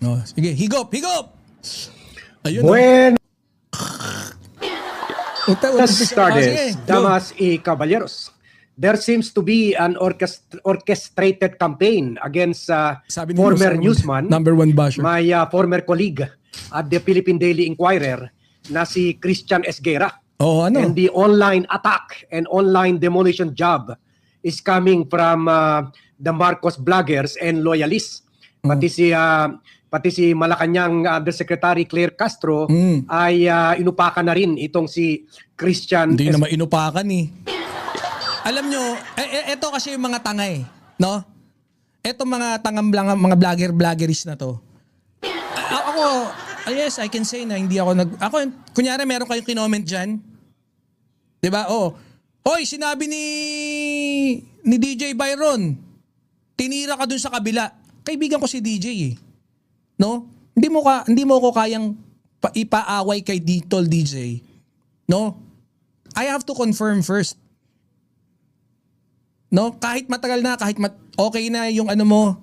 No, sige, higop, higop! Ayun. Buenas Sige. tardes, Go. damas y caballeros. There seems to be an orchestrated campaign against Sabi ni former Rosa, newsman, number one basher. my former colleague at the Philippine Daily Inquirer, na si Christian Esguera. Oh, ano? And the online attack and online demolition job is coming from the Marcos bloggers and loyalists. Pati si Malacanang Undersecretary Claire Castro ay inupakan na rin itong si Christian. Hindi na mainupakan eh. Alam nyo, eto kasi yung mga tanga eh. No? Eto mga tangang mga vlogger-vloggeries na to. Ako, yes, I can say na hindi ako kunyari meron kayong kinoment dyan. Diba? Oh. Hoy, sinabi ni DJ Byron, tinira ka dun sa kabila. Kaibigan ko si DJ eh. No? Hindi mo ko kayang ipaaway kay Tol DJ. No? I have to confirm first. No? Kahit matagal na, okay na yung ano mo,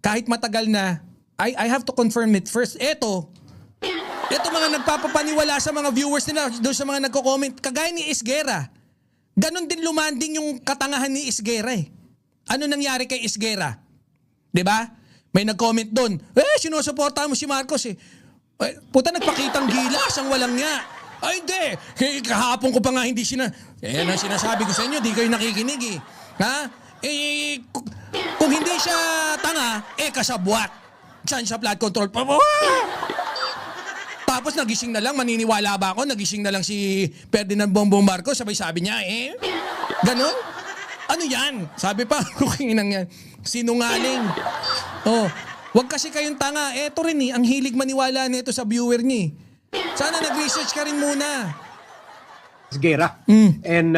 kahit matagal na, I have to confirm it first. Eto mga nagpapapaniwala sa mga viewers nila, doon sa mga nagko-comment, kagaya ni Esguera. Ganon din lumanding yung katangahan ni Esguera eh. Ano nangyari kay Esguera? 'Di ba? May nag-comment doon, sinusuportahan mo si Marcos eh. Puta, nagpakitang gilas ang walang nga. Ay hindi, kahapon ko pa nga hindi yan ang sinasabi ko sa inyo, di kayo nakikinig eh. Ha? Kung hindi siya tanga, kasabwat. Diyan sa flood control. Tapos nagising na lang, maniniwala ba ako? Nagising na lang si Ferdinand Bongbong Marcos, sabi niya, ganon? Ano yan? Sabi pa, kukinginang yan. Sinungaling. Oh, wag kasi kayong tanga. Eto rin ang hilig maniwala nito sa viewer niya. Sana nag-research ka rin muna. Esguera. And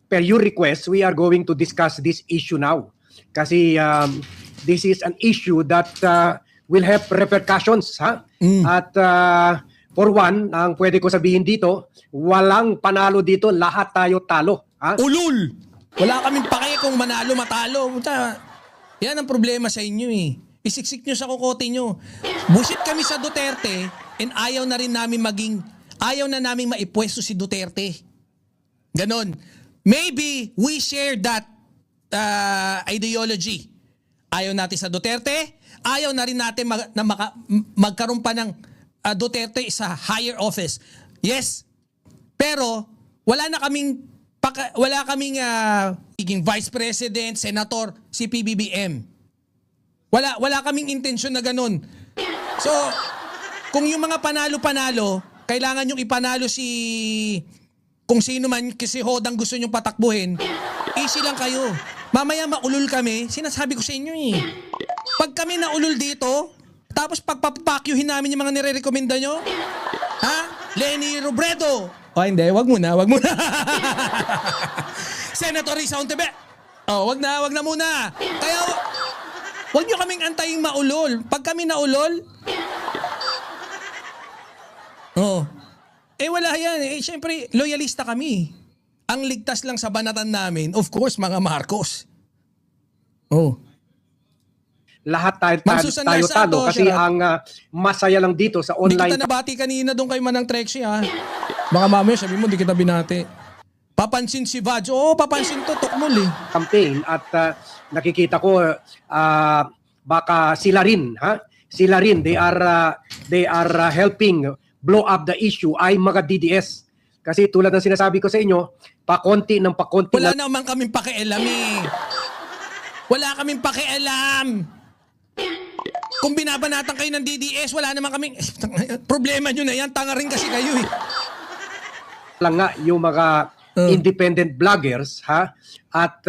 per your request, we are going to discuss this issue now. Kasi this is an issue that will have repercussions. At for one, ang pwede ko sabihin dito, walang panalo dito, lahat tayo talo. Ulul! Wala kaming pake kung manalo, matalo. Yan ang problema sa inyo eh. Isiksik nyo sa kokote nyo. Busit kami sa Duterte and ayaw na namin maipwesto si Duterte. Ganon. Maybe we share that ideology. Ayaw natin sa Duterte, ayaw na rin natin magkaroon pa ng Duterte sa higher office. Yes, pero wala kaming iging vice president, senator, si PBBM. Wala kaming intensyon na ganun. So, kung yung mga panalo-panalo, kailangan yung ipanalo kung sino man kasi hodang gusto nyong patakbuhin, easy lang kayo. Mamaya maulol kami, sinasabi ko sa inyo eh. Pag kami naulol dito, tapos pagpapakyuhin namin yung mga nire-recommenda nyo, Leni Robredo. Hindi, wag muna. Senator Risa Ontebe. Wag na muna. Kaya, wag nyo kaming antayin maulol. Pag kami naulol, wala yan. Siyempre, loyalista kami. Ang ligtas lang sa banatan namin, of course, mga Marcos. Lahat tayo talo kasi ang masaya lang dito sa online. Hindi kita nabati kanina doon kay Manang Trexie Baka mamaya sabi mo, di kita binati. Papansin si Vaz. Papansin to, tukmol eh. Campaign at nakikita ko baka sila rin, they are helping blow up the issue ay mga DDS. Kasi tulad ng sinasabi ko sa inyo, pakonti. Wala naman kaming pakialam eh. Wala kaming pakialam. Kung binabanatan kayo ng DDS, wala naman kaming problema nyo na yan. Tanga rin kasi kayo eh. Lang nga yung mga independent vloggers at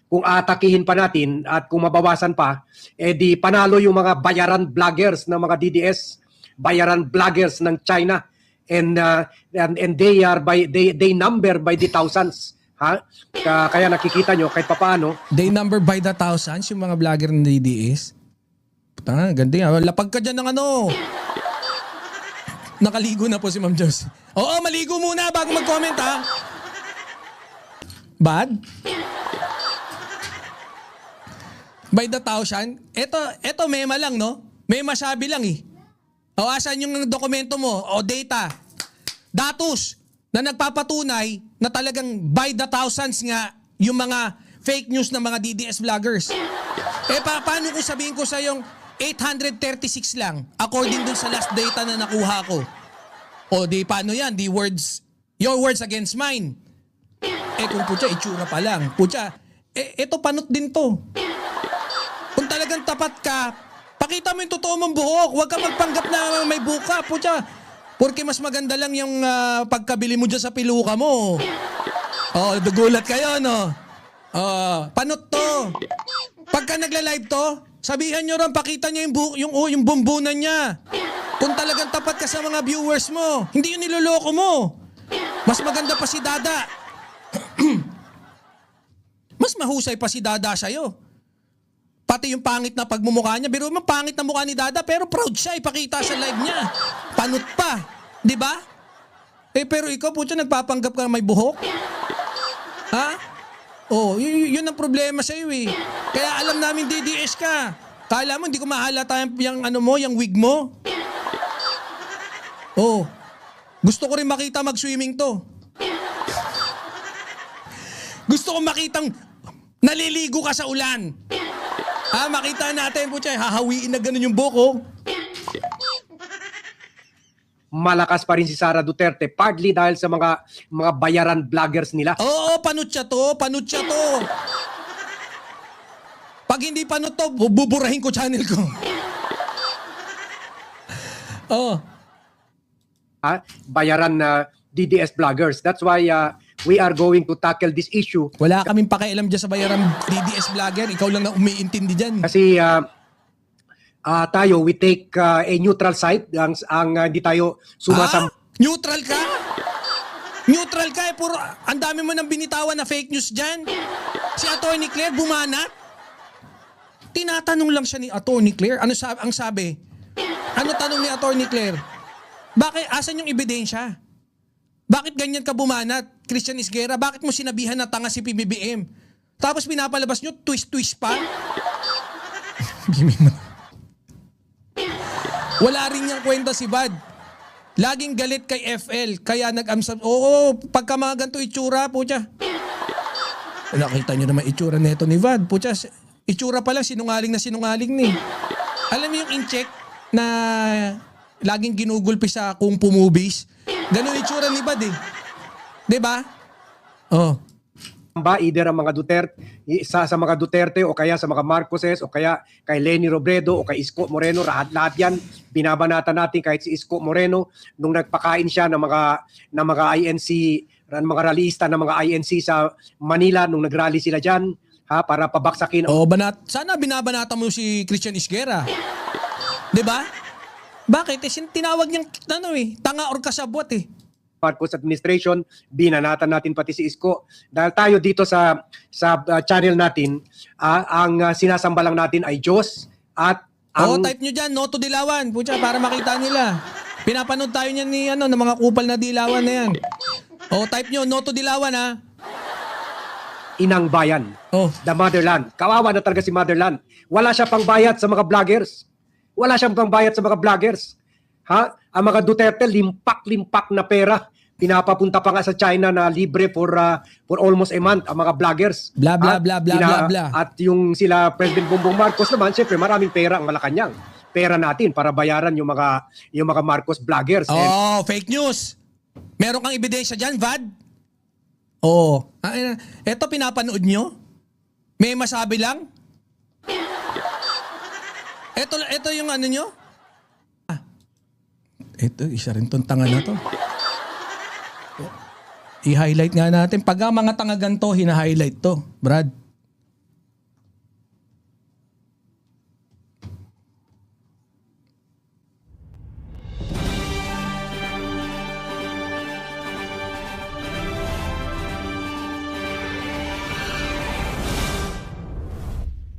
kung atakihin pa natin at kung mabawasan pa, di panalo yung mga bayaran vloggers ng mga DDS, bayaran vloggers ng China, and they number by the thousands. Kaya nakikita nyo kahit papaano. They number by the thousands yung mga vlogger ng DDS. Ganda yan. Lapag ka dyan ng Nakaligo na po si Ma'am Josie. Maligo muna bago mag-comment Bad? By the thousand? Ito mema lang, no? May masabi lang eh. O asan yung dokumento mo o data? Datos na nagpapatunay na talagang by the thousands nga yung mga fake news ng mga DDS vloggers. Paano kung sabihin ko sa yung 836 lang according dun sa last data na nakuha ko? O di paano yan? Di words, your words against mine. Kung putya, itsura pa lang. Putya, eto panot din to. Kung talagang tapat ka, pakita mo yung totoo mong buhok. Huwag ka magpanggap na may buka. Putya, porque mas maganda lang yung pagkabili mo dyan sa piluka mo. Oh, dugulat kayo, no? Oh, panot to. Pagka nagla-live to, sabihan nyo rin, pakita nyo yung bumbunan niya. Kung talagang tapat ka sa mga viewers mo, hindi yung niloloko mo. Mas maganda pa si Dada. Mas mahusay pa si Dada sa'yo. Pati yung pangit na pagmumukha niya. Pero yung pangit na mukha ni Dada, pero proud siya ipakita sa live niya. Panot pa. Di ba? Pero ikaw, putya, nagpapanggap ka na may buhok? Ha? Oh, yun ang problema sa'yo eh. Kaya alam namin DDS ka. Kala mo, hindi ko mahalata yung ano mo, yung wig mo. Oh, gusto ko rin makita mag-swimming to. Gusto ko makitang naliligo ka sa ulan. Makita natin po siya, hahawiin na ganun yung buko. Malakas pa rin si Sara Duterte, partly dahil sa mga bayaran vloggers nila. Oo, panutya to. Pag hindi panut to, buburahin ko channel ko. Oh. Bayaran na DDS vloggers. That's why we are going to tackle this issue. Wala kaming pakialam dyan sa bayaran DDS vlogger. Ikaw lang na umiintindi dyan. Kasi tayo, we take a neutral side. Hindi tayo Neutral ka? Neutral ka eh. Puro, ang dami mo nang binitawan na fake news dyan. Si Atty. Claire bumanat. Tinatanong lang siya ni Atty. Claire. Ano ang sabi? Ano tanong ni Atty. Claire? Bakit? Asan yung ebidensya? Bakit ganyan ka bumanat, Christian Isguera? Bakit mo sinabihan na tanga si PBBM? Tapos pinapalabas nyo, twist-twist pa? Wala rin niyang kwenta si Bad. Laging galit kay FL, kaya nag-amsab. Oo, pagka mga ganito itsura, putya. Nakita nyo naman itsura neto ni Vad. Putya, itsura pa lang, sinungaling ni. Alam mo yung in-check na laging ginugulpi sa Kung Fu movies? Ganun itsura ni Bad eh. Diba? Oh. Either ang mga Duterte, sa mga Duterte o kaya sa mga Marcoses o kaya kay Leni Robredo o kay Isko Moreno, lahat yan binabanatan natin. Kahit si Isko Moreno nung nagpakain siya ng mga INC, ng mga rallyista ng mga INC sa Manila nung nagrally sila diyan para pabaksakin. Sana binabanatan mo si Christian Isguera. 'Di ba? Bakit? Tinawag niyang tanga or kasabwat eh. Marcos administration, binanatan natin pati si Isko. Dahil tayo dito sa channel natin, ang sinasamba lang natin ay Diyos at ang... type nyo dyan, no to Dilawan. Pucha, para makita nila. Pinapanood tayo niyan ni ng mga kupal na dilawan na yan. Type nyo, no to Dilawan ha. Inang bayan. The motherland. Kawawa na talaga si motherland. Wala siya pang bayad sa mga vloggers. Ang mga Duterte, limpak-limpak na pera. Pinapapunta pa nga sa China na libre for almost a month ang mga vloggers. Bla bla bla bla bla bla. At yung sila President Bongbong Marcos naman, siyempre maraming pera ang Malacanang. Pera natin para bayaran yung mga Marcos vloggers. Fake news. Meron kang ebidensya diyan, Vad? Eto pinapanood nyo? May masabi lang? Ito yung ano nyo? Ito, isa rin tong tanga na to. I-highlight nga natin. Pag ang mga tanga ganito, hina-highlight to, Brad.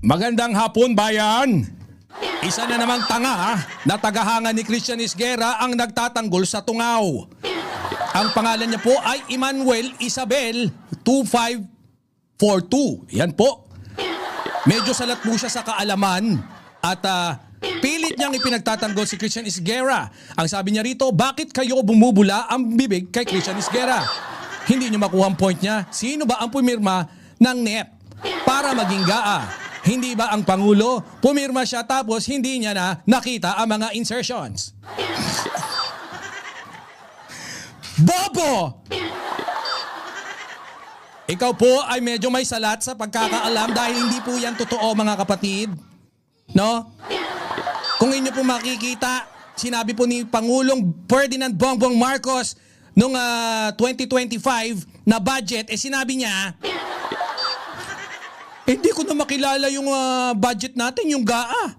Magandang hapon, bayan! Isa na namang tanga na tagahanga ni Christian Isguera ang nagtatanggol sa tungaw. Ang pangalan niya po ay Emmanuel Isabel 2542. Yan po. Medyo salat po siya sa kaalaman at Pilit niyang ipinagtatanggol si Christian Esguerra. Ang sabi niya rito, bakit kayo bumubula ang bibig kay Christian Esguerra? Hindi niyo makuha ang point niya. Sino ba ang pumirma ng NEP para maging GAA? Hindi ba ang Pangulo? Pumirma siya tapos hindi niya na nakita ang mga insertions. Bobo! Ikaw po ay medyo may salat sa pagkakaalam dahil hindi po yan totoo, mga kapatid. No? Kung inyo po makikita, sinabi po ni Pangulong Ferdinand Bongbong Marcos noong 2025 na budget, sinabi niya, hindi ko na makilala yung budget natin, yung GAA.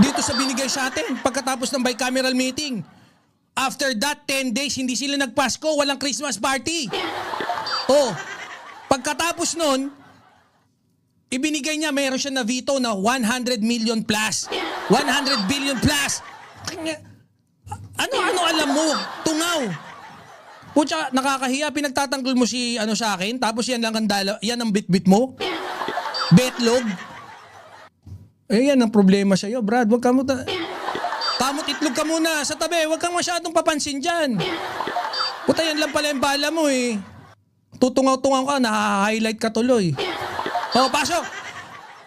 Dito sa binigay sa atin pagkatapos ng bicameral meeting. After that, 10 days, hindi sila nagpasko, walang Christmas party. Oh, pagkatapos nun, ibinigay niya, mayroon siya na veto na 100 million plus. 100 billion plus. Ano alam mo? Tungaw. Pucha, nakakahiya, pinagtatanggol mo si sa akin, tapos yan lang yan ang bit-bit mo. Betlog. Yan ang problema sa'yo, Brad. Huwag ka mo kamot itlog ka muna sa tabi. Huwag kang masyadong papansin dyan. Puta, yan lang pala yung bala mo eh. Tutungaw-tungaw ka, na-highlight ka tuloy. Oh, pasok.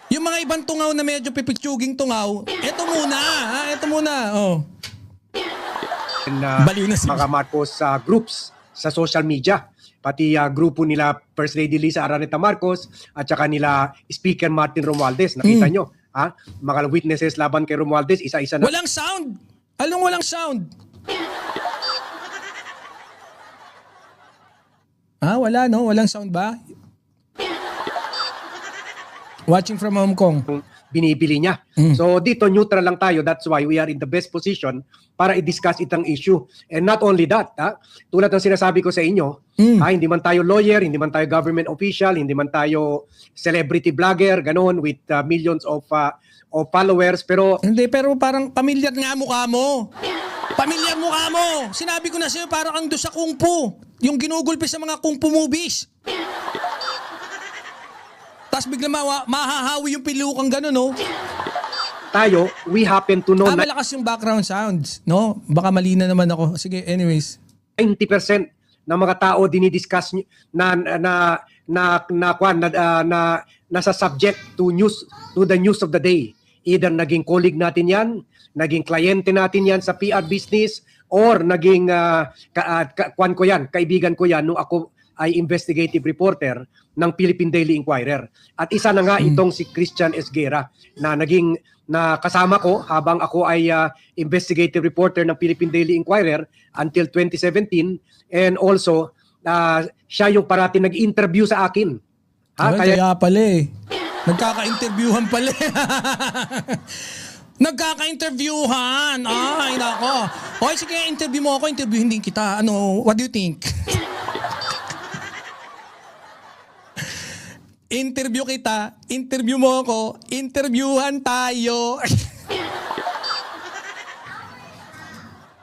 Yung mga ibang tungaw na medyo pipitsuging tungaw, eto muna, ha? Eto muna, oh. Baliw na mga Marcos groups sa social media. Pati grupo nila First Lady Lisa Araneta Marcos at saka nila Speaker Martin Romualdez. Nakita nyo, ha? Mga witnesses laban kay Romualdez, isa-isa na. Walang sound! Anong walang sound? Wala no? Walang sound ba? Watching from Hong Kong. Binibili niya. So dito neutral lang tayo. That's why we are in the best position para i-discuss itang issue. And not only that, tulad ng sinasabi ko sa inyo, hindi man tayo lawyer, hindi man tayo government official, hindi man tayo celebrity vlogger, ganon, with millions of followers, pero pero parang pamilyar nga mukha mo. Pamilyar mukha mo. Sinabi ko na sa'yo, parang ang doon sa Kung Fu. Yung ginugulpi sa mga Kung Fu movies. Tapos bigla mahahawi yung pilukang gano'n, no? tayo, we happen to know malakas yung background sounds, no? Baka mali na naman ako. Sige, anyways. 90% ng mga tao dinidiscuss nasa subject to the news of the day. Either naging colleague natin yan, naging kliyente natin yan sa PR business, or naging kaibigan ko yan nung ako ay investigative reporter ng Philippine Daily Inquirer. At isa na nga itong si Christian Esguerra na kasama ko habang ako ay investigative reporter ng Philippine Daily Inquirer until 2017, and also siya yung parati nag-interview sa akin. Kaya pala eh. Nagkaka-interviewhan pala. Nagkaka-interviewhan. Ay, nako. Okay, sige, interview mo ako, interviewin din kita. What do you think? Interview kita, interview mo ako, interviewhan tayo.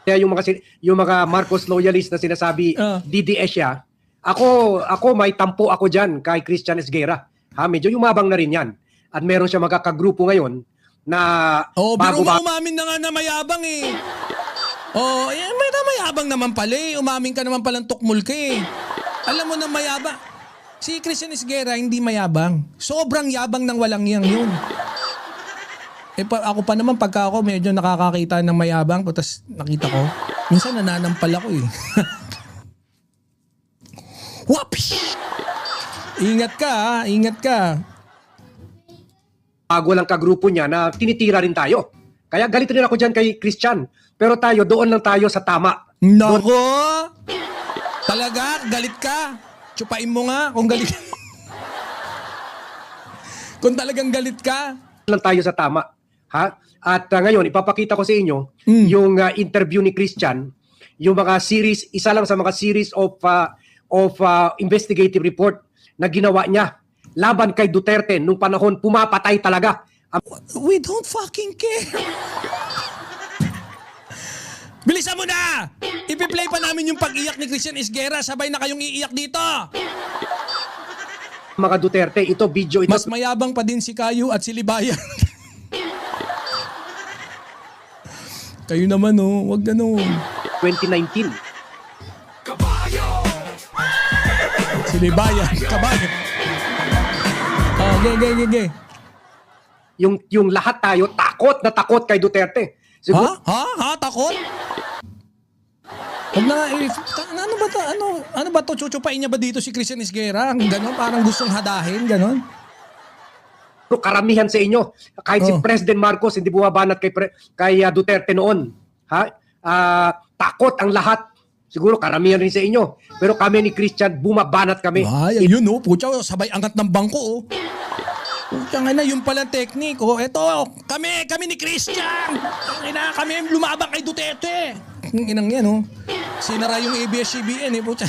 Kaya yung mga Marcos loyalist na sinasabi DDS siya, ako may tampo ako diyan kay Christian Esguerra. Medyo yumabang na rin yan. At meron siya magkakagrupo ngayon na pero umamin na nga na mayabang eh. Mayabang naman pala eh. Umamin ka naman palang tukmul ka eh. Alam mo na mayabang. Si Christian Esguerra hindi mayabang. Sobrang yabang ng walang yang yun. Ako pa naman pagka ako medyo nakakakita ng mayabang, tapos nakita ko, minsan nananampal ako eh. Wapish! Ingat ka, ingat ka. Bago lang kagrupo niya na tinitira rin tayo. Kaya galit rin ako dyan kay Christian. Pero tayo, doon lang tayo sa tama. Nako! Talaga, galit ka. Tsupain mo nga kung galit. Kung talagang galit ka. Lang tayo sa tama. At ngayon, ipapakita ko sa inyo yung interview ni Christian, yung mga series, isa lang sa mga series of investigative report na ginawa niya laban kay Duterte nung panahon pumapatay talaga. We don't fucking care. Bilisan mo na! Ipi-play pa namin yung pag-iyak ni Christian Esguerra. Sabay na kayong iiyak dito. Mga Duterte, ito video ito. Mas mayabang pa din si Kayo at si Libayan. Kayo naman, oh. Wag ganun. 2019. Sinibayan. Kabayan. Oh, ge. Yung lahat tayo takot na takot kay Duterte. Siguro, Ha? Takot? Huwag na, ano ba to? Ano ba to? Chuchupain niya ba dito si Christian Esguerra? Ganon, parang gustong hadahin, ganon. karamihan sa inyo. Kahit si President Marcos hindi bumabanat kay Duterte noon. Ha? Takot ang lahat. Siguro karamihan rin sa inyo. Pero kami ni Christian, bumabanat kami. Ay, ayun oh. Pucha, sabay angat ng bangko oh. Pucha nga na, yung palang teknik oh. Eto, kami ni Christian. Kami lumabang kay Duterte. Ang inang yan oh. Sinara yung ABS-CBN eh. Pucha.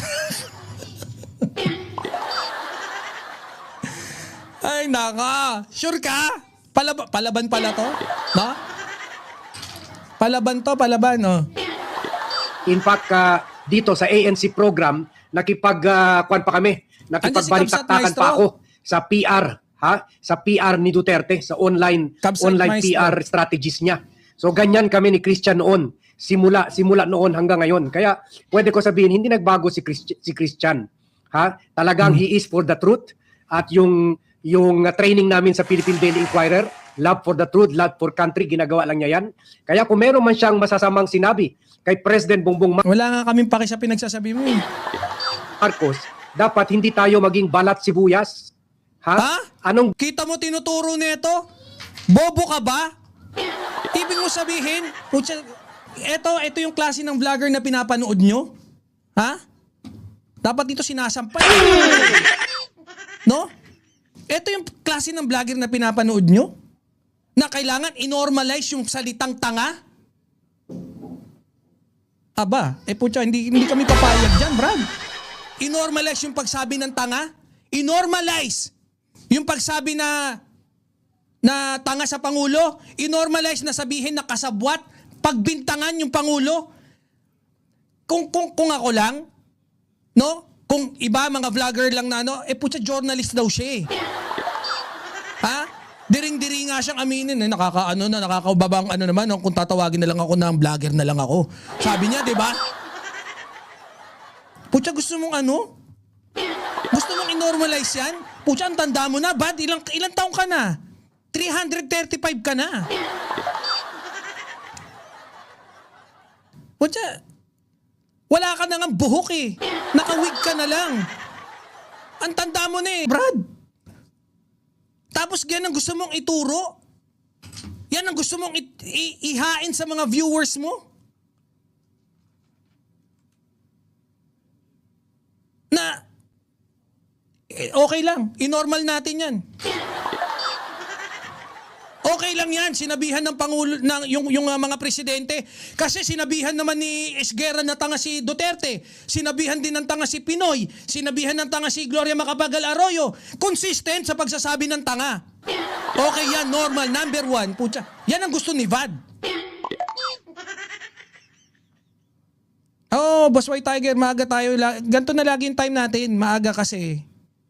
Ay, naka. Sure ka? Palaban pala to? No? Palaban, no? In fact, dito sa ANC program, nakipag-kwan pa kami. Nakipagbaliktaktakan pa ako sa PR. Ha? Sa PR ni Duterte, sa online PR strategies niya. So, ganyan kami ni Christian noon. Simula noon hanggang ngayon. Kaya, pwede ko sabihin, hindi nagbago si Christian. Ha? Talagang he is for the truth. At yung training namin sa Philippine Daily Inquirer, love for the truth, love for country, ginagawa lang niya yan. Kaya kung meron man siyang masasamang sinabi kay President Bongbong Wala nga kaming paki sa pinagsasabi mo eh. Marcos, dapat hindi tayo maging balat sibuyas. Ha? Anong Kita mo tinuturo nito? Bobo ka ba? Ibig mo sabihin, ito yung klase ng vlogger na pinapanood nyo? Ha? Dapat dito sinasampay. No? Ito yung klase ng vlogger na pinapanood nyo? Na kailangan i-normalize yung salitang tanga? Aba, putya, hindi kami papayag dyan, Brad. I-normalize yung pagsabi ng tanga? I-normalize yung pagsabi na tanga sa Pangulo? I-normalize na sabihin na kasabwat? Pagbintangan yung Pangulo? Kung ako lang, no? Kung iba, mga vlogger lang na putya, journalist daw siya eh. Ha? Diring-diri nga siyang aminin eh. Nakakaubabang naman kung tatawagin na lang ako ng vlogger na lang ako. Sabi niya, di ba? Putya, gusto mong Gusto mong i-normalize yan? Putya, ang tanda mo na, bad. Ilang taong ka na? 335 ka na. Putya, wala ka na nga buhok eh. Nakawig ka na lang. Ang tanda mo na eh, Brad. Tapos yan ang gusto mong ituro? Yan ang gusto mong ihain sa mga viewers mo? Na, okay lang. I-normal natin yan. Okay lang yan, sinabihan ng Pangulo, yung mga presidente. Kasi sinabihan naman ni Esguerra na tanga si Duterte. Sinabihan din ng tanga si Pinoy. Sinabihan ng tanga si Gloria Macapagal Arroyo. Consistent sa pagsasabi ng tanga. Okay yan, normal, number one. Pucha, yan ang gusto ni VAD. Oh, Boss White Tiger, maaga tayo. Ganito na lagi yung time natin. Maaga kasi.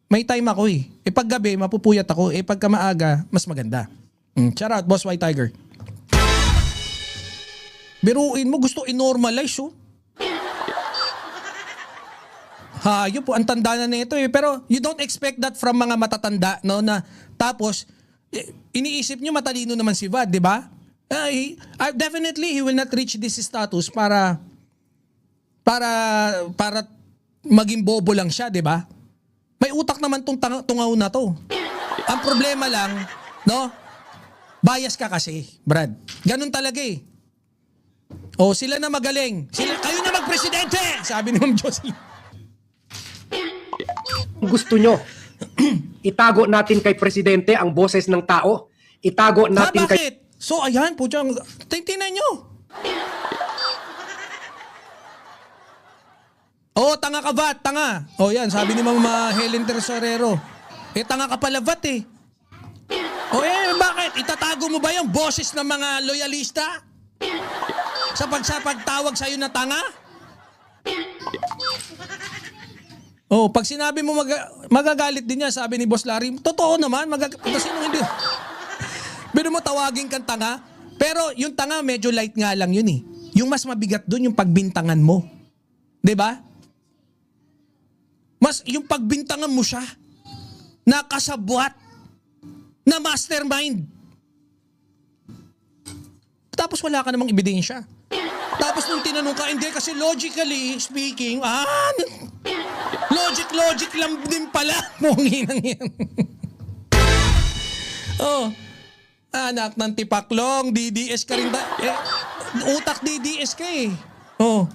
May time ako eh. Pag gabi, mapupuyat ako. Pagka maaga, mas maganda. Shout out, Boss White Tiger. Biruin mo, gusto i-normalize oh. Hayop po, ang tanda na nito eh. Pero you don't expect that from mga matatanda, no? Na tapos, iniisip nyo matalino naman si VAD, di ba? Definitely, he will not reach this status para maging bobo lang siya, di ba? May utak naman tong tungaw na to. Ang problema lang, no? Bias ka kasi, Brad. Ganun talaga eh. O, sila na magaling. Kayo na magpresidente! Sabi ni Ma'am Jocelyn. gusto nyo? Itago natin kay Presidente ang boses ng tao. Itago natin kay... Bakit? So, ayan, putya. Tingnan nyo. Oh, tanga ka, VAT, tanga. Oh, yan, sabi ni Mama Helen Tersorero. Tanga ka pala, VAT eh. O bakit? Itatago mo ba yung boses ng mga loyalista? Sa pagtawag sa'yo na tanga? Oh, pag sinabi mo magagalit din niya, sabi ni Boss Larry, totoo naman, sino hindi? Pero mo tawagin kang tanga? Pero yung tanga medyo light nga lang yun eh. Yung mas mabigat dun yung pagbintangan mo. 'Di ba? Mas yung pagbintangan mo siya na kasabwat, na mastermind. Tapos wala ka namang ebidensya. Tapos nung tinanong ka, hindi kasi logically speaking, logic lang din pala. Munginang yan. Oh, anak ng tipaklong, DDS ka rin ba? Utak DDS ka eh. Oh.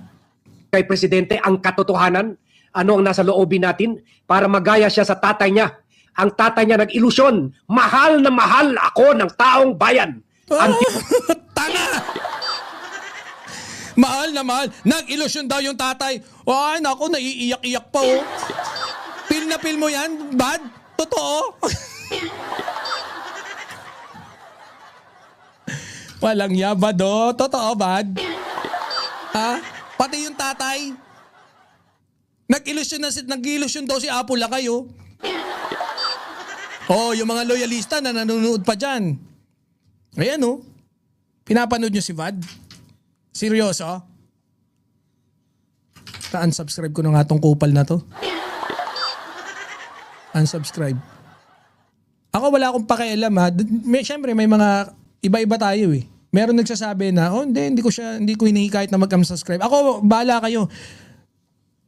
Kay Presidente ang katotohanan, ano ang nasa loobin natin para magaya siya sa tatay niya. Ang tatay niya nag-ilusyon, mahal na mahal ako ng taong bayan. Tanga! Mahal na mahal. Nag-ilusyon daw yung tatay. Ay, naku, naiiyak-iyak pa oh. Feel na feel mo yan, bad? Totoo? Walang yabad oh. Totoo, bad? Ha? Pati yung tatay. Nag-ilusyon daw si Apo Lakay oh. Oh, yung mga loyalista na nanonood pa dyan. Ayan oh. Pinapanood nyo si Vad? Seryoso? Unsubscribe ko na nga tong kupal na to. Unsubscribe. Ako wala akong pakialam ha. Siyempre may mga iba-iba tayo eh. Meron nagsasabi na, hindi ko hinihikayat na mag-unsubscribe. Ako, bahala kayo.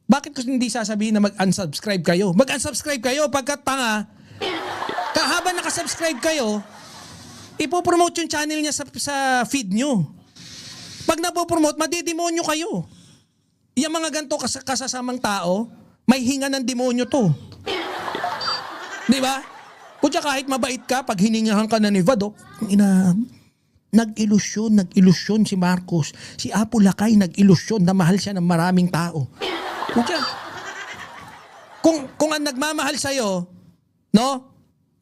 Bakit ko hindi sasabihin na mag-unsubscribe kayo? Mag-unsubscribe kayo pagkat tanga. Habang nakasubscribe kayo, ipopromote yung channel niya sa feed nyo. Pag napopromote, madidemonyo kayo. Yung mga ganito kasasamang tao, may hinga ng demonyo to. Di ba? Kung kahit mabait ka, pag hiningahan ka na ni Vado, nag-ilusyon si Marcos. Si Apo Lakay nag-ilusyon na mahal siya ng maraming tao. Kung ang nagmamahal sa'yo, no?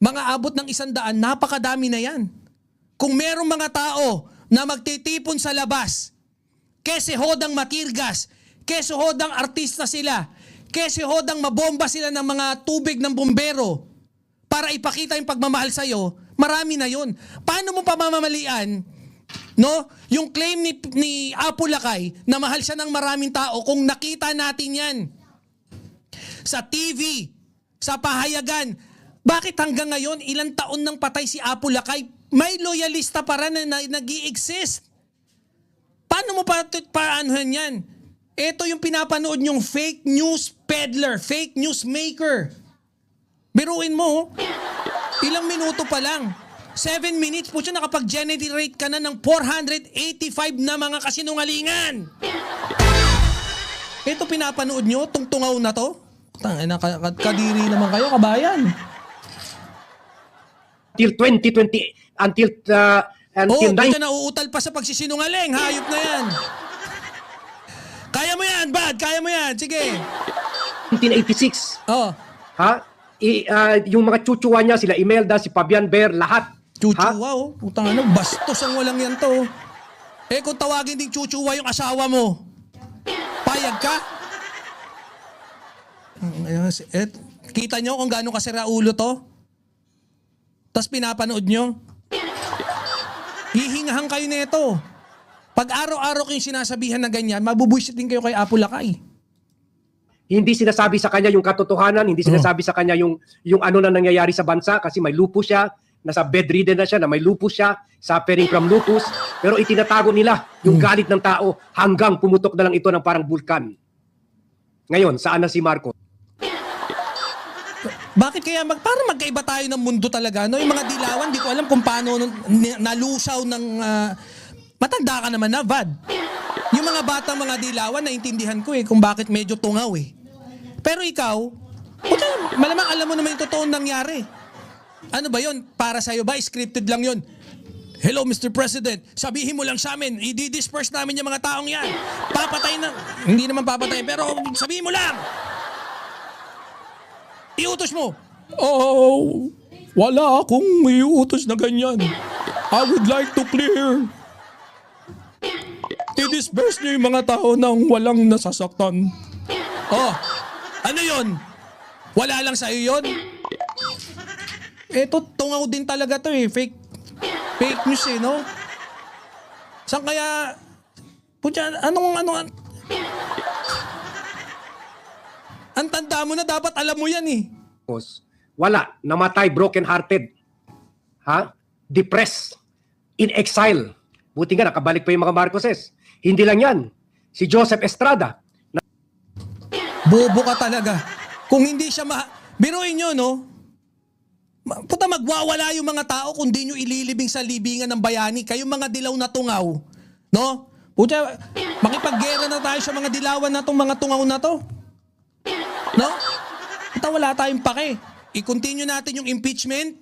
Mga abot ng 100, napakadami na yan. Kung merong mga tao na magtitipon sa labas, kese hodang matirgas, kese hodang artista sila, kese hodang mabomba sila ng mga tubig ng bumbero para ipakita yung pagmamahal sa'yo, marami na yun. Paano mo pamamalian, no? Yung claim ni Apo Lakay na mahal siya ng maraming tao kung nakita natin yan sa TV, sa pahayagan. Bakit hanggang ngayon, ilang taon nang patay si Apo Lakay, may loyalista pa rin na nag-i-exist? Paano mo paanohan yan? Ito yung pinapanood nyong fake news peddler, fake news maker. Biruin mo, ilang minuto pa lang. 7 minutes po siya nakapag-generate ka na ng 485 na mga kasinungalingan. Ito pinapanood nyo, tungtungaw na to? Kadiri naman kayo, kabayan. Until 2020, until kaya nauutal pa sa pagsisinungaling. Hayop na yan. Kaya mo yan, Bad. Kaya mo yan. Sige. 1986. Oh. Ha? Yung mga chuchuwa niya, sila Imelda, si Fabian Ber, lahat. Chuchuwa, oh. Putang ano, bastos ang walang yan to. Kung tawagin din chuchuwa yung asawa mo, payag ka? Kita nyo kung gaano kasira ulo to? Tapos pinapanood nyo? Hihingahan kayo nito. Pag araw-araw kayong sinasabihan na ganyan, mabubuisit din kayo kay Apo Lakay. Hindi sinasabi sa kanya yung katotohanan, hindi sinasabi sa kanya yung ano na nangyayari sa bansa kasi may lupus siya, nasa bedridden na siya, na may lupus siya, suffering from lupus, pero itinatago nila yung galit ng tao hanggang pumutok na lang ito ng parang bulkan. Ngayon, saan na si Marcos? Bakit kaya para magkaiba tayo ng mundo talaga, no? Yung mga dilawan, di ko alam kung paano nalusaw ng matanda ka naman na, Vad. Yung mga batang mga dilawan, naintindihan ko kung bakit medyo tungaw eh. Pero ikaw, malamang alam mo naman yung totoong nangyari. Ano ba yun? Para sa'yo ba? Scripted lang yun. Hello, Mr. President. Sabihin mo lang sa amin, i-disperse namin yung mga taong yan. Papatay na. Hindi naman papatay, pero sabihin mo lang. Iutos mo. Wala akong iutos na ganyan. I would like to clear. I-disperse niyo yung mga tao nang walang nasasaktan. Ano yon? Wala lang sa'yo yun? Eto, tungaw din talaga to eh. Fake news eh, no? Saan kaya, putya, anong, ang tanda mo na dapat alam mo yan eh. Wala. Namatay, broken-hearted. Ha? Depressed. In exile. Buti nga, nakabalik pa yung mga Marcoses. Hindi lang yan. Si Joseph Estrada. Bobo ka talaga. Kung hindi siya biruin nyo, no? Puta, magwawala yung mga tao kung di nyo ililibing sa libingan ng bayani. Kayong mga dilaw na tungaw, no? Puta, makipaggera na tayo sa mga dilawan na tong mga tungaw na to. No? Puta, wala tayong pake. I-continue natin yung impeachment.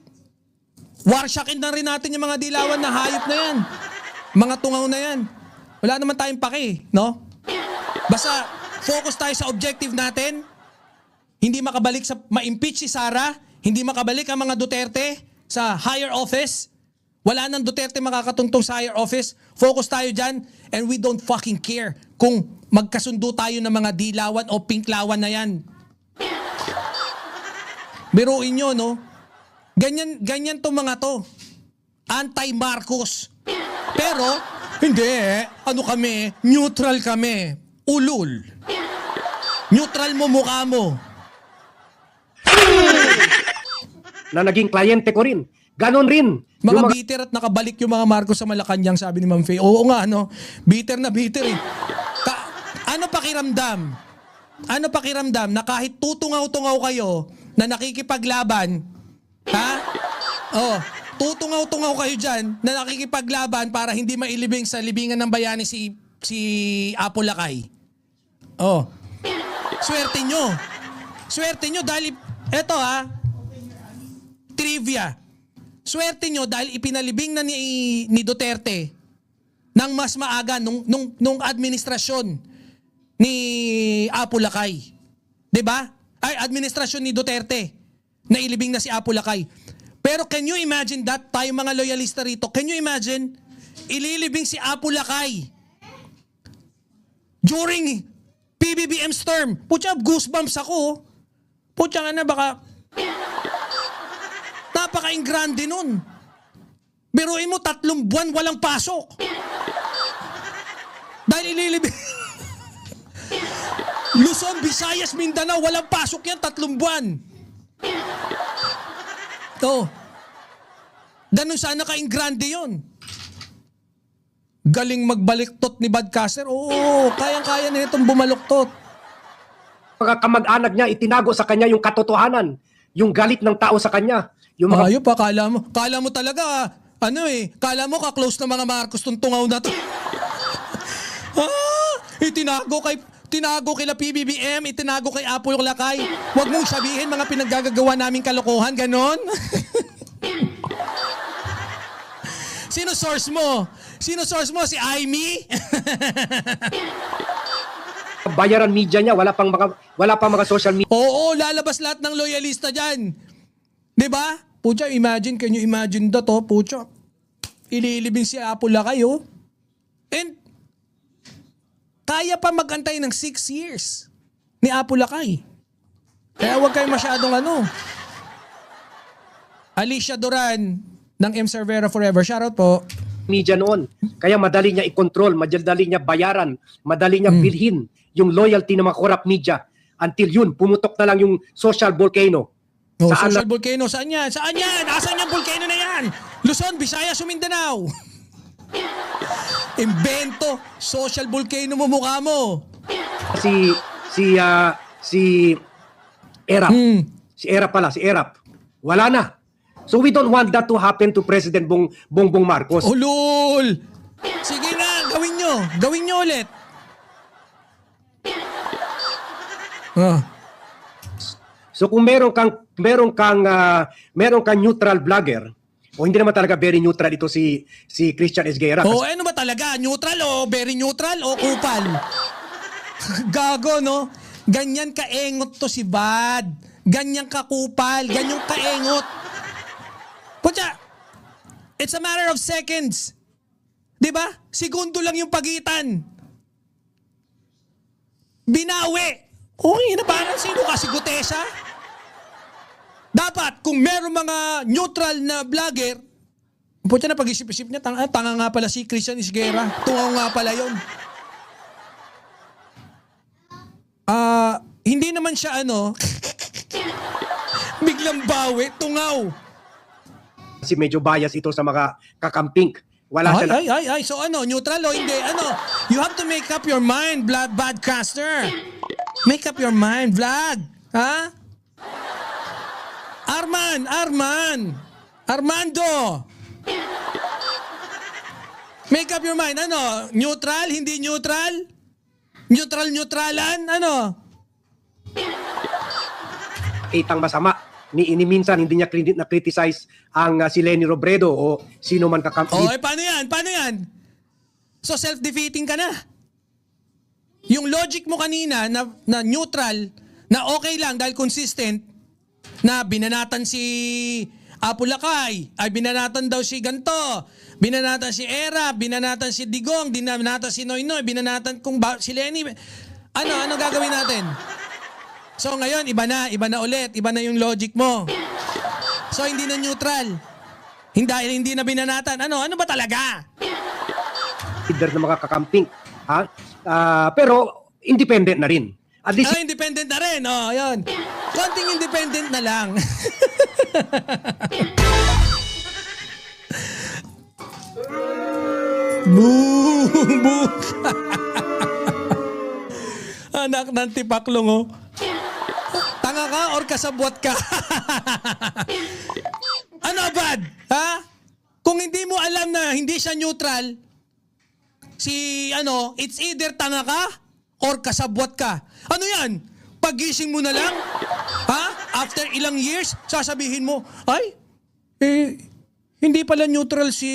Warshackin na rin natin yung mga dilawan na hayop na yan. Mga tungaw na yan. Wala naman tayong pake, no? Basta focus tayo sa objective natin. Hindi makabalik sa ma-impeach si Sara, hindi makabalik ang mga Duterte sa higher office. Wala nang Duterte makakatuntong sa higher office. Focus tayo dyan and we don't fucking care kung magkasundo tayo ng mga dilawan o pinklawan na yan. Biruin nyo, no? Ganyan tong mga to. Anti-Marcos. Pero, hindi. Ano kami? Neutral kami. Ulul. Neutral mo mukha mo. Na naging kliyente ko rin. Ganon rin. Mga bitter at nakabalik yung mga Marcos sa Malacanang, sabi ni Ma'am Faye. Oo nga, no? Bitter na bitter eh. Ano pakiramdam? Ano pakiramdam na kahit tutungaw-tungaw kayo na nakikipaglaban, ha? Oh, tutungaw-tungaw kayo dyan na nakikipaglaban para hindi mailibing sa libingan ng bayani si Apo Lakay. Oh. Swerte nyo. Swerte nyo dahil, eto ha, trivia. Swerte nyo dahil ipinalibing na ni Duterte nang mas maaga nung administrasyon ni Apo Lakay. 'Di ba? Ay, administrasyon ni Duterte na ilibing na si Apo Lakay. Pero can you imagine that, tayo mga loyalista rito, can you imagine ililibing si Apo Lakay during PBBM's term? Putya, goosebumps ako. Putya nga na, baka napaka-ingrande nun. Biruin mo, 3 buwan walang pasok. Dahil ililibing Luzon, Visayas, Mindanao, walang pasok yan, 3 buwan. To. Ganun sana ka-ingrande yun. Galing magbaliktot ni Badcaster. Oo, kayang-kaya na itong bumaluktot. Mga kamag-anak niya, itinago sa kanya yung katotohanan. Yung galit ng tao sa kanya. Yung mga Ayop pa, kala mo talaga, kala mo ka-close na mga Marcos tong tungaw na to. Tinago kila PBBM, itinago kay Apo Lakay. Huwag mong sabihin mga pinaggagawa naming kalokohan, ganon. Sino source mo? Sino source mo? Si Aimee? bayaran media niya, wala pang mga social media. Oo, lalabas lahat ng loyalista dyan. 'Di ba? Pucha, can you imagine that, oh? Pucha, ililibing si Apo Lakay, oh. And kaya pa magantay ng 6 years ni Apo Lakay. Kaya huwag kayo masyadong Alicia Duran ng M. Cervera Forever. Shoutout po. Media noon. Kaya madali niya i-control, madali niya bayaran, madali niya bilhin yung loyalty ng mga corrupt media. Until yun, pumutok na lang yung social volcano. Oh, social volcano, saan yan? Saan yan? Asan yung volcano na yan? Luzon, Visayas, Mindanao. Invento, social volcano mo mukha mo. Si Erap. Si Erap. Wala na. So we don't want that to happen to President Bongbong Marcos. Oh, lol. Sige nga, gawin nyo. Gawin nyo ulit. So kung meron kang neutral vlogger, o hindi naman talaga very neutral ito si Christian Esguerra. Oh, ano ba talaga? Neutral o very neutral o kupal? Gago, no? Ganyan kaengot to si Bad. Ganyan kakupal. Ganyan kaengot. Putya, it's a matter of seconds. Diba? Segundo lang yung pagitan. Binawi. Okay na, parang sino ka? Si Gutesa? Dapat, kung meron mga neutral na vlogger, Puta na pag-isip-isip niya, tanga nga pala si Christian Isguera. Tungaw nga pala yun. Hindi naman siya biglang bawi, tungaw. Kasi medyo bias ito sa mga kakamping. Wala siya na... Ay. So neutral o hindi? You have to make up your mind, Vlogcaster. Make up your mind, Vlog. Ha? Armando. Make up your mind. Neutral, hindi neutral? Neutralan? Itang masama. Ni minsan hindi niya na-criticize ang si Leni Robredo o sino man kakamping. Paano yan? So self-defeating ka na. Yung logic mo kanina na neutral, na okay lang dahil consistent, na binanatan si Apulakay, ay binanatan daw si Ganto, binanatan si Era, binanatan si Digong, binanatan si Noynoy, binanatan si Leni. Ano gagawin natin? So ngayon, iba na ulit, iba na yung logic mo. So hindi na neutral. Hindi na binanatan. Ano ba talaga? Leader ng mga kakamping. Pero independent na rin. At least Independent na rin. Yun. Konting independent na lang. Boo! Anak ng tipaklong, Tanga ka or kasabwat ka? Ano, bad? Ha? Kung hindi mo alam na hindi siya neutral, it's either tanga ka or kasabwat ka. Ano yan? Pagising mo na lang? Ha? After ilang years, sasabihin mo, hindi pala neutral si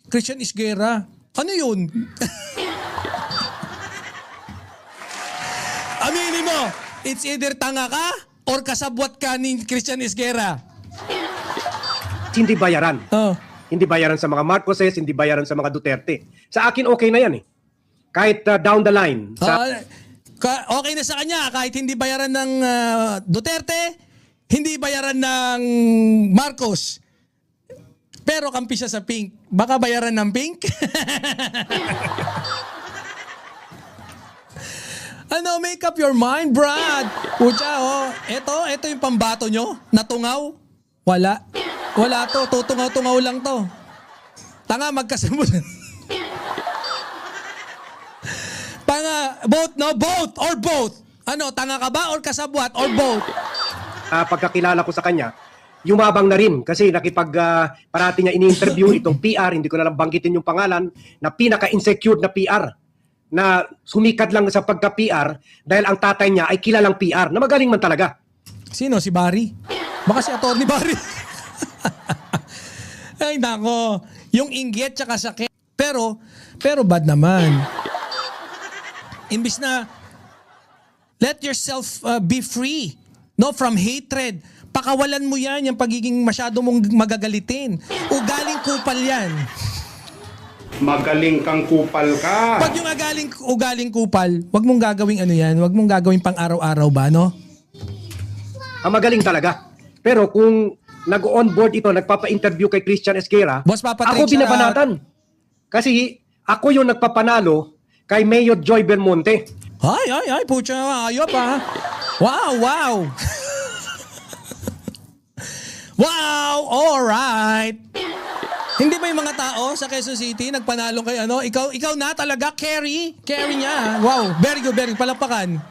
Christian Isguera. Ano yun? Aminin mo, it's either tanga ka or kasabwat ka ni Christian Isguera. hindi bayaran. Oh. Hindi bayaran sa mga Marcoses, hindi bayaran sa mga Duterte. Sa akin okay na yan eh. Kahit down the line. Okay na sa kanya kahit hindi bayaran ng Duterte, hindi bayaran ng Marcos. Pero kampi siya sa Pink. Baka bayaran ng Pink? Make up your mind, Brad. Pucha, Ito yung pambato nyo. Natungaw. Wala to. Tutungaw-tungaw lang to. Tanga, magkasabulan. Both, no? Both or both. Tanga ka ba or kasabwat or both? Pagkakilala ko sa kanya, yumabang na rin kasi parati niya ini-interview itong PR, hindi ko na lang banggitin yung pangalan, na pinaka-insecure na PR na sumikat lang sa pagka-PR dahil ang tatay niya ay kilalang PR na magaling man talaga. Sino? Si Barry? Baka si Atty. Barry. Ay nako, yung inggit tsaka sakit. Pero bad naman. Imbis na let yourself be free, from hatred. Pakawalan mo yan, yung pagiging masyado mong magagalitin. Ugaling kupal yan. Magaling kang kupal ka. Pag yung ugaling kupal, wag mong gagawing yan, wag mong gagawing pang araw-araw ba, no? Magaling talaga. Pero kung nag-onboard ito, nagpapa-interview kay Christian Isguera, Boss Papa ako Trick, binabanatan. Kasi ako yung nagpapanalo kay Mayor Joy Belmonte. Ay, pucha, ayop ha. Wow. Wow, alright. Hindi ba yung mga tao sa Quezon City nagpanalong kay Ikaw na talaga, carry niya. Wow, very good, palakpakan.